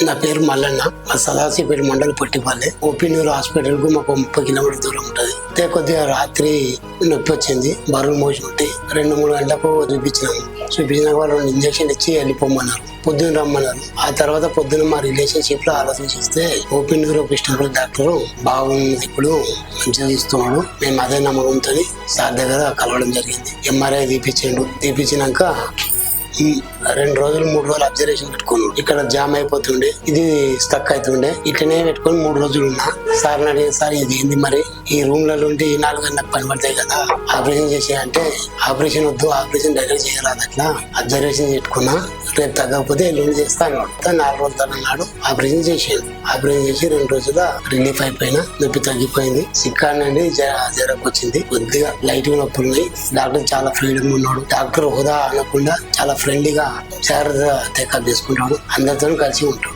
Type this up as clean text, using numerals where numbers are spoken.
నా పేరు మల్లన్న. మా సదాశివపేట మండలి పొట్టిపల్లి. ఓపీనూరు హాస్పిటల్ కు మాకు 30 కిలోమీటర్ల దూరం ఉంటది. అయితే కొద్దిగా రాత్రి నొప్పి వచ్చింది, బరువులు మోసి ఉంటే 2-3 గంటలకు చూపించినాము. చూపించిన వాళ్ళు 2 ఇంజక్షన్ ఇచ్చి వెళ్ళిపోమన్నారు. పొద్దున్న రమ్మన్నారు. ఆ తర్వాత పొద్దున్న మా రిలేషన్షిప్ లో ఆలోచించిస్తే ఓపీనూరు కృష్ణపల్లి డాక్టర్ బాగుంది, ఇప్పుడు మంచిగా చూస్తున్నాడు. మేము అదే నమ్మకంతో సార్ దగ్గర కలవడం జరిగింది. ఎంఆర్ఐ తీపించినాక 2 రోజులు 3 రోజులు అబ్జర్వేషన్ పెట్టుకున్నాడు. ఇక్కడ జామ్ అయిపోతుండే, ఇది స్టక్ అవుతుండే. ఇట్లనే పెట్టుకొని 3 రోజులు ఉన్నా. సార్ అడిగే, సార్ ఇది ఏంది మరి, ఈ రూమ్లలో ఉంటే ఈ 4 గంటలకు పని పడతాయి కదా, ఆపరేషన్ చేసేయంటే ఆపరేషన్ వద్దు, ఆపరేషన్ డైరెక్ట్ చేయరాదు, అట్లా అబ్జర్వేషన్ పెట్టుకున్నా. రేపు తగ్గకపోతే ఎల్లుండి చేస్తా అన్నాడు. 4 రోజులు అన్నాడు. ఆపరేషన్ చేసాడు. ఆపరేషన్ చేసి 2 రోజుల రిలీఫ్ అయిపోయినా, నొప్పి తగ్గిపోయింది. సిక్కానండి జ్వరం వచ్చింది, కొద్దిగా లైట్ గా నొప్పులు ఉన్నాయి. డాక్టర్ చాలా ఫ్రీడమ్ ఉన్నాడు. డాక్టర్ హోదా అనకుండా చాలా ఫ్రెండ్లీగా జాగ్రత్తగా టేకప్ చేసుకుంటాడు. అందరితో కలిసి ఉంటాడు.